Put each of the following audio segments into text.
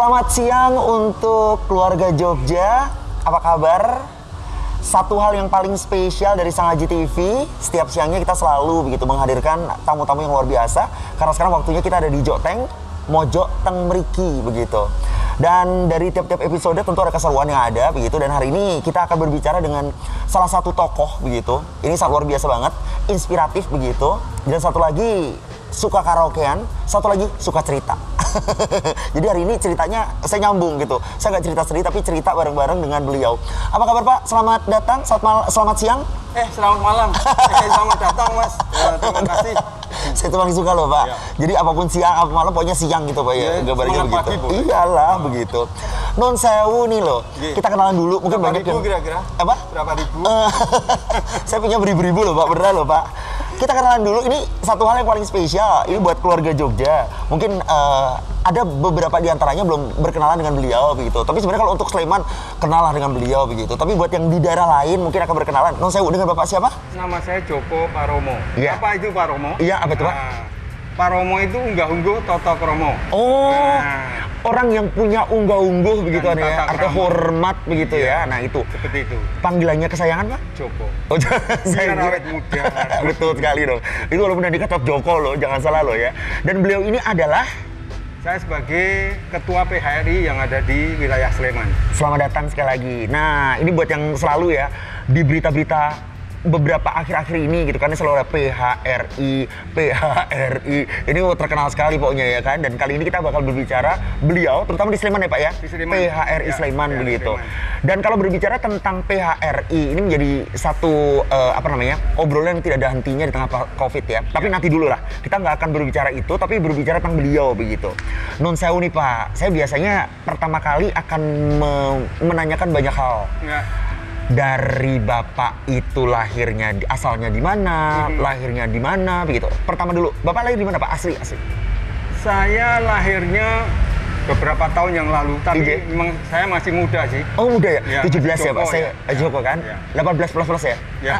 Selamat siang untuk keluarga Jogja. Apa kabar? Satu hal yang paling spesial dari Sang Aji TV, setiap siangnya kita selalu begitu menghadirkan tamu-tamu yang luar biasa. Karena sekarang waktunya kita ada di Joteng, Mojo Teng Mriki begitu. Dan dari tiap-tiap episode tentu ada keseruan yang ada begitu. Dan hari ini kita akan berbicara dengan salah satu tokoh begitu. Ini sangat luar biasa banget, inspiratif begitu. Dan satu lagi suka karaokean, satu lagi suka cerita. Jadi hari ini ceritanya saya nyambung gitu. Saya nggak cerita sedih tapi cerita bareng-bareng dengan beliau. Apa kabar Pak? Selamat datang, selamat siang. Selamat malam. Selamat datang Mas. Terima kasih. Saya tuh paling suka loh Pak. Ya. Jadi apapun siang, apa malam, pokoknya siang gitu Pak ya. Gambarnya begitu. Iyalah begitu. Non sewu nih loh. Kita kenalan dulu. Mungkin berapa banyak ribu yang... kira-kira? Apa? Berapa ribu? Saya punya beribu-ribu loh Pak, beneran loh Pak. Kita kenalan dulu. Ini satu hal yang paling spesial. Ini buat keluarga Jogja. Mungkin ada beberapa di antaranya belum berkenalan dengan beliau begitu. Tapi sebenarnya kalau untuk Sleman kenal lah dengan beliau begitu. Tapi buat yang di daerah lain mungkin akan berkenalan. Non sewu dengan Bapak siapa? Nama saya Joko Paromo. Ya. Apa itu Paromo? Iya, apa itu Pak? Paromo itu unggah-ungguh Toto Kromo. Oh, orang yang punya unggah-ungguh begitu ya, artinya hormat begitu ya. Nah itu. Seperti itu. Panggilannya kesayangan Pak? Joko. Oh, saya awet muda. Betul sekali dong. Itu walaupun nanti tetap Joko loh, jangan salah loh ya. Dan beliau ini adalah saya sebagai Ketua PHRI yang ada di wilayah Sleman. Selamat datang sekali lagi. Nah, ini buat yang selalu ya di berita-berita beberapa akhir-akhir ini gitu kan selalu ada PHRI. Ini terkenal sekali pokoknya ya kan. Dan kali ini kita bakal berbicara beliau terutama di Sleman ya Pak ya. Di Sleman. PHRI ya, Sleman ya, begitu. Sleman. Dan kalau berbicara tentang PHRI ini menjadi satu obrolan yang tidak ada hentinya di tengah Covid ya. Tapi nanti dulu lah. Kita nggak akan berbicara itu tapi berbicara tentang beliau begitu. Nun sewu nih Pak. Saya biasanya pertama kali akan menanyakan banyak hal. Ya. Dari Bapak itu lahirnya asalnya di mana, lahirnya di mana begitu. Pertama dulu, Bapak lahir di mana Pak? Asli. Saya lahirnya beberapa tahun yang lalu, tapi memang saya masih muda sih. Oh muda ya? 17 ya Pak? Saya Joko kan? Ya. 18 plus ya? Ya.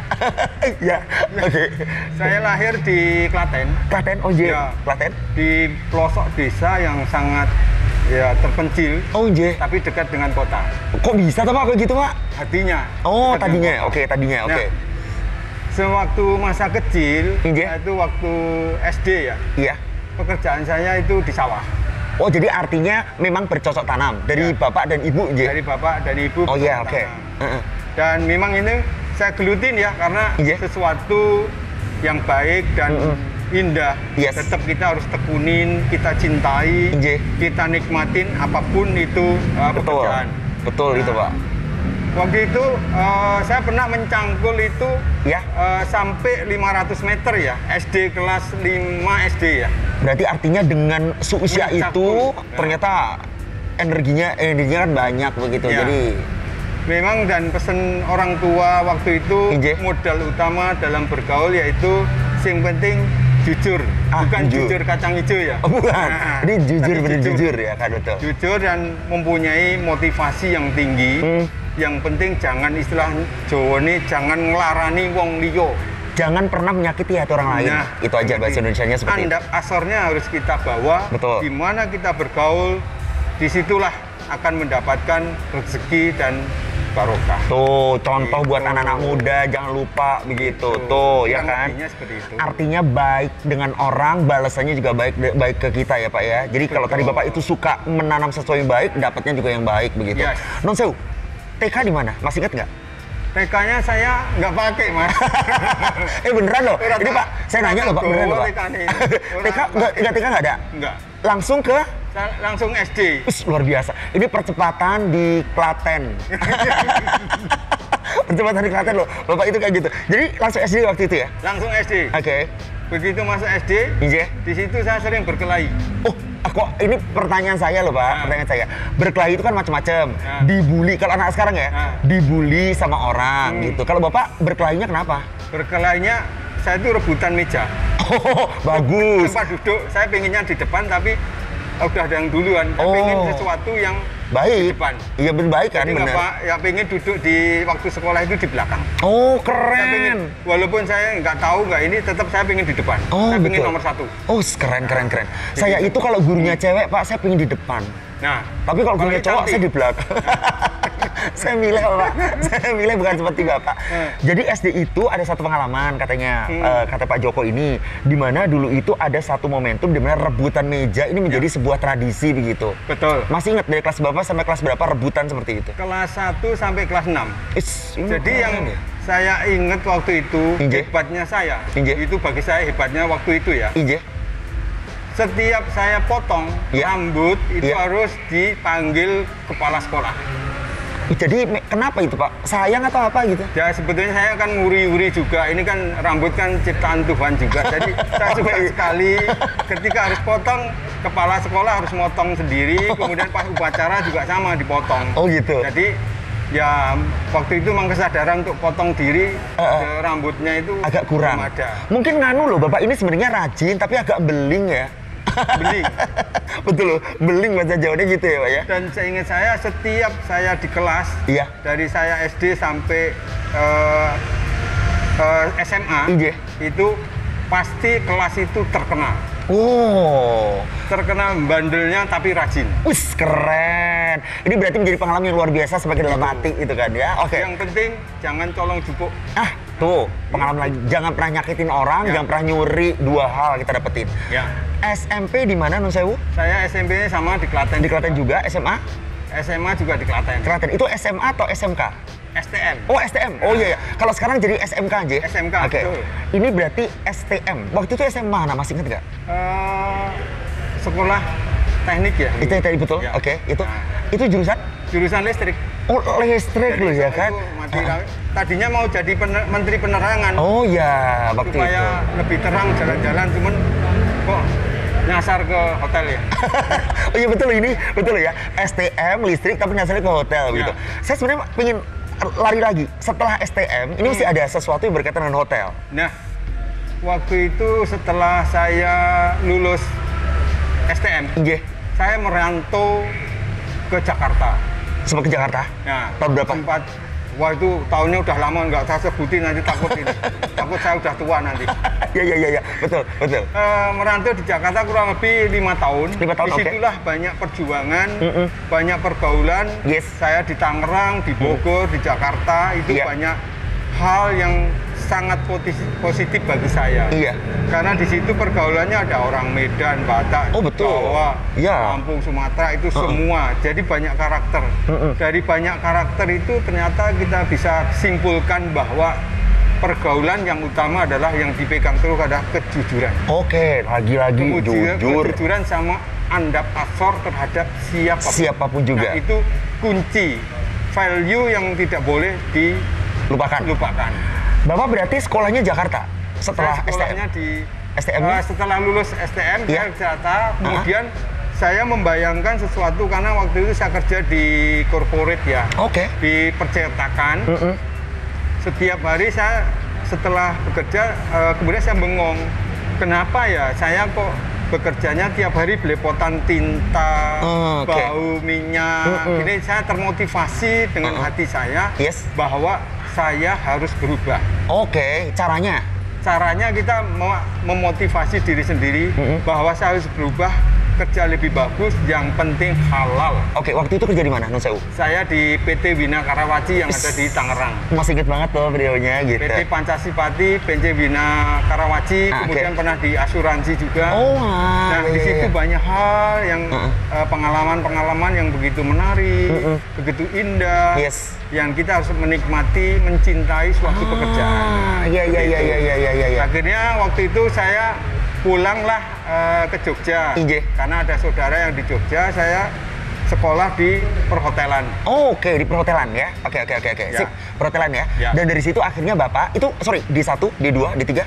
Ya, oke. Saya lahir di Klaten. Klaten? Oh iya, ya. Klaten? Di pelosok desa yang sangat terpencil. Oh iya. Tapi dekat dengan kota. Kok bisa tuh Pak kayak gitu Pak? Hatinya. Oh tadinya, oke. Nah, sewaktu masa kecil, itu waktu SD ya. Iya. Pekerjaan saya itu di sawah. Oh jadi artinya memang bercocok tanam dari Bapak dan Ibu ya? Dari Bapak dan Ibu. Oh iya, oke. Dan memang ini saya gelutin ya karena sesuatu yang baik dan indah. Tetap kita harus tekunin, kita cintai, kita nikmatin apapun itu pekerjaan. Betul itu Pak. Waktu itu saya pernah mencangkul itu sampai 500 meter ya, SD kelas 5 SD ya. Berarti artinya dengan seusia itu ternyata energinya kan banyak begitu. Ya. Jadi memang dan pesan orang tua waktu itu modal utama dalam bergaul yaitu yang penting jujur, bukan jujur kacang hijau ya. Oh, bukan. Ini jujur bener jujur ya kan betul. Jujur dan mempunyai motivasi yang tinggi. Yang penting jangan istilah Jawa ini jangan ngelarani wong liyo. Jangan pernah menyakiti hati orang lain. Nah, itu aja bahasa Indonesianya seperti itu. Asornya harus kita bawa. Betul. Di mana kita bergaul, disitulah akan mendapatkan rezeki dan barokah. Tuh, contoh buat anak-anak muda, jangan lupa begitu. Tuh, ya kan? Artinya seperti itu. Artinya baik dengan orang, balasannya juga baik ke kita ya Pak ya. Jadi kalau tadi Bapak itu suka menanam sesuatu yang baik, dapatnya juga yang baik begitu. Yes. Non sewu, TK di mana? Masih ingat nggak? TK-nya saya nggak pakai Mas. Beneran loh? Ini Pak, saya nanya loh Pak, beneran loh Pak? TK nggak ada? Nggak. Langsung ke? Langsung SD. Luar biasa. Ini percepatan di Klaten. Percepatan di Klaten loh. Bapak itu kayak gitu. Jadi langsung SD waktu itu ya? Langsung SD. Oke. Begitu masuk SD, di situ saya sering berkelahi. Oh, kok ini pertanyaan saya loh Pak, pertanyaan saya. Berkelahi itu kan macam-macam. Dibully, kalau anak sekarang ya, dibully sama orang gitu. Kalau Bapak berkelahinya kenapa? Berkelahinya saya itu rebutan meja. Oh, bagus. Tempat duduk, saya pengennya di depan tapi udah ada yang duluan. Saya pengen sesuatu yang baik. Di depan. Iya baik kan, benar. Pak, ya pengen duduk di waktu sekolah itu di belakang. Oh, keren. Pengen, walaupun saya nggak tahu nggak ini, tetap saya pengen di depan. Oh, saya pengen betul. nomor 1. Oh, keren. Saya itu kalau gurunya cewek, Pak, saya pengen di depan. Nah, tapi kalau punya cowok cantik. saya di belakang. Saya milih Pak. Saya milih bukan seperti Bapak. Jadi SD itu ada satu pengalaman katanya kata Pak Joko ini, di mana dulu itu ada satu momentum di mana rebutan meja ini menjadi sebuah tradisi begitu. Betul. Masih ingat dari kelas Bapak sampai kelas berapa rebutan seperti itu? Kelas 1 sampai kelas 6. Jadi yang ya? saya ingat waktu itu Inje. hebatnya saya. Inje. Itu bagi saya hebatnya waktu itu ya. Inje. Setiap saya potong rambut itu harus dipanggil kepala sekolah. Jadi kenapa itu Pak? Sayang atau apa gitu? Ya sebetulnya saya kan nguri-nguri juga. Ini kan rambut kan ciptaan Tuhan juga. Jadi saya suka sekali ketika harus potong, kepala sekolah harus motong sendiri. Kemudian pas upacara juga sama dipotong. Oh gitu. Jadi ya waktu itu memang kesadaran untuk potong diri rambutnya itu agak kurang. Ada. Mungkin nganu loh, Bapak ini sebenarnya rajin tapi agak beling ya. Beling. Betul loh, beling bahasa Jawanya gitu ya Pak ya. Dan seingat saya setiap saya di kelas, dari saya SD sampai SMA, itu pasti kelas itu terkenal. Oh, terkenal bandelnya tapi rajin. Wih, keren. Ini berarti menjadi pengalaman yang luar biasa sebagai dalam hati itu kan ya. Oke. Yang penting jangan colong jupuk. Tuh, pengalaman lagi. Jangan pernah nyakitin orang, jangan pernah nyuri. Dua hal kita dapetin. Ya. SMP di mana Nun Sewu? Saya SMP-nya sama di Klaten. Di Klaten juga. SMA? SMA juga di Klaten. Klaten. Itu SMA atau SMK? STM. Oh, STM. Oh iya, iya. Kalau sekarang jadi SMK aja? SMK, Oke. betul. Ini berarti STM. Waktu itu SMA mana? Masih ingat nggak? Sekolah teknik ya. Itu tadi betul? Ya. Oke. Itu jurusan? Jurusan listrik. Oh, listrik loh ya kan? Tadinya mau jadi menteri penerangan. Oh ya, waktu supaya itu. lebih terang jalan-jalan, cuman kok nyasar ke hotel ya. Oh iya betul ini, betul ya. STM listrik tapi nyasarnya ke hotel gitu. Saya sebenarnya pengen lari lagi. Setelah STM, ini mesti ada sesuatu yang berkaitan dengan hotel. Nah, waktu itu setelah saya lulus STM, saya merantau ke Jakarta. Sempat ke Jakarta? Nah, tahun berapa? Wah itu tahunnya udah lama nggak saya sebutin, nanti takut ini. Takut saya udah tua nanti. Iya, betul. Merantau di Jakarta kurang lebih 5 tahun. 5 tahun, Disitulah banyak perjuangan, banyak pergaulan. Saya di Tangerang, di Bogor, di Jakarta, itu banyak hal yang sangat positif bagi saya. Iya. Karena di situ pergaulannya ada orang Medan, Batak, Jawa, Lampung, Sumatera, itu semua. Jadi banyak karakter. Dari banyak karakter itu ternyata kita bisa simpulkan bahwa pergaulan yang utama adalah yang dipegang terus adalah kejujuran. Oke, lagi-lagi jujur. Kejujuran sama andap asor terhadap siapapun juga. Nah, itu kunci value yang tidak boleh dilupakan. Bapak berarti sekolahnya Jakarta setelah sekolahnya STM? Di STM? Setelah lulus STM saya ke Jakarta, kemudian saya membayangkan sesuatu karena waktu itu saya kerja di corporate ya, di percetakan. Setiap hari saya setelah bekerja, kemudian saya bengong, kenapa ya saya kok bekerjanya tiap hari belepotan tinta, bau minyak. Ini saya termotivasi dengan hati saya bahwa saya harus berubah. Caranya? Caranya kita memotivasi diri sendiri bahwa saya harus berubah, kerja lebih bagus, yang penting halal. Waktu itu kerja di mana, Nun Sewu? Saya di PT Bina Karawaci yang ada di Tangerang. Masih inget banget tuh videonya gitu. PT Pancasipati, PNC Bina Karawaci, kemudian pernah di asuransi juga. Nah, di situ banyak hal yang pengalaman-pengalaman yang begitu menarik, begitu indah, yang kita harus menikmati, mencintai suatu pekerjaan. Akhirnya waktu itu saya pulanglah ke Jogja, karena ada saudara yang di Jogja. Saya sekolah di perhotelan. Di perhotelan ya. Oke. Sip, perhotelan ya. Dan dari situ akhirnya Bapak itu D1, D2, D3?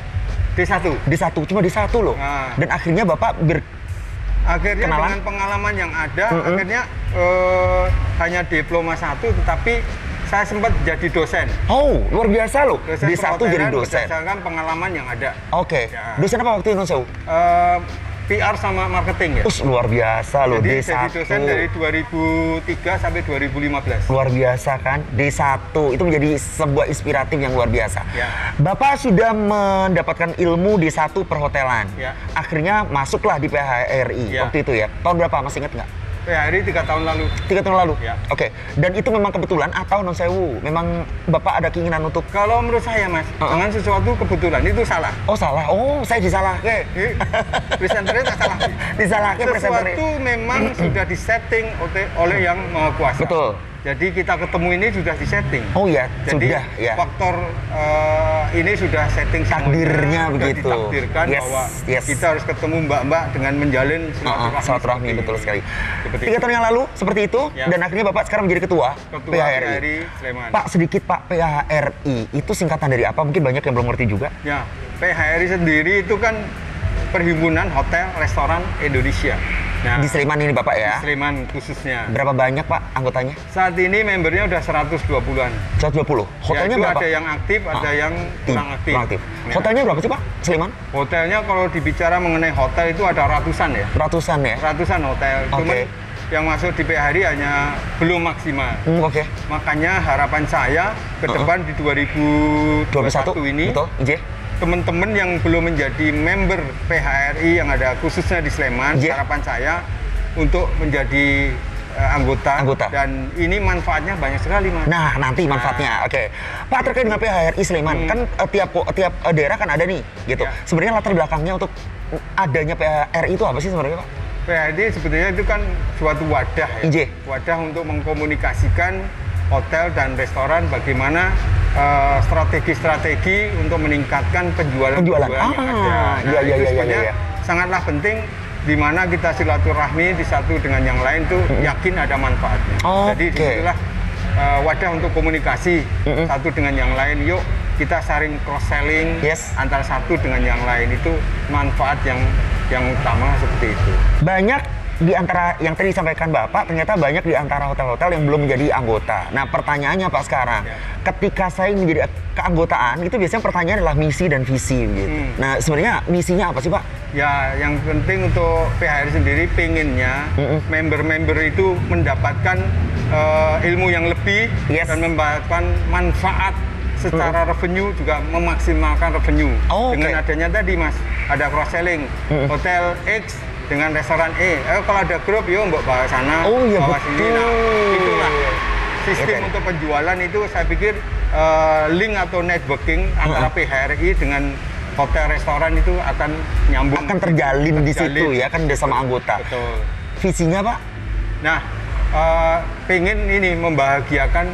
D1, cuma D1 loh. Dan akhirnya Bapak dengan pengalaman yang ada, akhirnya hanya diploma 1, tetapi saya sempat jadi dosen. Luar biasa loh. Dosen D1 jadi dosen. Berdasarkan pengalaman yang ada. Dosen apa waktu itu, Nun Sewu? PR sama marketing ya. Luar biasa loh. Jadi D1. jadi dosen dari 2003 sampai 2015. Luar biasa kan? D1 itu menjadi sebuah inspiratif yang luar biasa. Bapak sudah mendapatkan ilmu D1 perhotelan. Akhirnya masuklah di PHRI waktu itu ya. Tahun berapa? Masih ingat nggak? PHRI 3 tahun lalu. 3 tahun lalu? Ya. Oke. Dan itu memang kebetulan atau non sewu? Memang Bapak ada keinginan untuk... Kalau menurut saya, Mas, dengan sesuatu kebetulan itu salah. Oh, salah. Oh, saya disalah. Oke. Presenternya tak salah. Disalah ke presenternya. Sesuatu memang sudah disetting oleh Yang Maha Kuasa. Betul. Jadi kita ketemu ini sudah disetting. Oh ya, jadi sudah ya. Faktor ini sudah setting takdirnya semuanya, begitu. Sudah ditakdirkan bahwa kita harus ketemu mbak-mbak dengan menjalin silaturahmi. Betul sekali. 3 tahun yang lalu seperti itu dan akhirnya Bapak sekarang menjadi ketua PHRI Sleman. Pak, sedikit Pak, PHRI itu singkatan dari apa? Mungkin banyak yang belum ngerti juga. Ya, PHRI sendiri itu kan Perhimpunan Hotel Restoran Indonesia. Nah, di Sleman ini Bapak ya? Di Sleman khususnya. Berapa banyak Pak anggotanya? Saat ini membernya udah 120-an. 120? Hotelnya ya, berapa? Ada yang aktif, ada yang kurang aktif. Ya. Hotelnya berapa sih Pak, Sleman? Hotelnya kalau dibicara mengenai hotel itu ada ratusan ya. Ratusan ya? Ratusan hotel. Cuman yang masuk di PHRI hanya belum maksimal. Makanya harapan saya ke depan di 2021 ini, teman-teman yang belum menjadi member PHRI yang ada khususnya di Sleman, harapan saya untuk menjadi anggota. Dan ini manfaatnya banyak sekali, Mas. Nah, nanti manfaatnya. Pak, terkait dengan PHRI Sleman, kan tiap daerah kan ada nih, gitu. Ya. Sebenarnya latar belakangnya untuk adanya PHRI itu apa sih sebenarnya, Pak? PHRI sebetulnya itu kan suatu wadah ya. Wadah untuk mengkomunikasikan hotel dan restoran bagaimana strategi-strategi untuk meningkatkan penjualan yang ada. Nah, itu sebenarnya sangatlah penting di mana kita silaturahmi di satu dengan yang lain tuh yakin ada manfaatnya. Jadi disitulah wadah untuk komunikasi satu dengan yang lain. Yuk kita saling cross selling antara satu dengan yang lain, itu manfaat yang utama seperti itu. Banyak di antara yang tadi disampaikan Bapak, ternyata banyak di antara hotel-hotel yang belum menjadi anggota. Nah, pertanyaannya Pak sekarang, ketika saya menjadi keanggotaan, itu biasanya pertanyaan adalah misi dan visi gitu. Nah, sebenarnya misinya apa sih Pak? Ya, yang penting untuk PHRI sendiri pengennya member-member itu mendapatkan ilmu yang lebih dan mendapatkan manfaat secara revenue, juga memaksimalkan revenue. Dengan adanya tadi, Mas, ada cross selling hotel X dengan restoran E. Kalau ada grup, yuk mbak bawa sana, bawa sini. Nah, itulah sistem untuk penjualan itu. Saya pikir link atau networking antara PHRI dengan hotel restoran itu akan nyambung. Akan terjalin di situ ya, kan sama anggota. Betul. Visinya Pak? Nah, pengen ini membahagiakan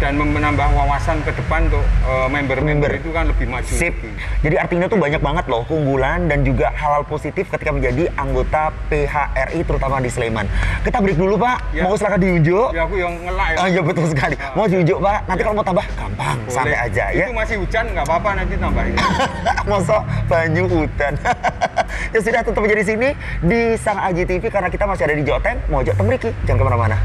dan menambah wawasan ke depan untuk member-member itu kan lebih maju. Sip. Jadi artinya tuh banyak banget loh keunggulan dan juga hal-hal positif ketika menjadi anggota PHRI terutama di Sleman. Kita break dulu Pak. Mau silakan diunjuk. Ya, aku yang ngelak ya. Iya betul sekali. Mau diunjuk Pak. Nanti kalau mau tambah gampang, santai aja ya. Itu masih hujan nggak apa-apa, nanti tambahin. Mosok banyu hutan. Ya sudah, tetap menjadi sini di Sang Aji TV karena kita masih ada di Joteng. Mau Joteng Mriki, jangan kemana-mana.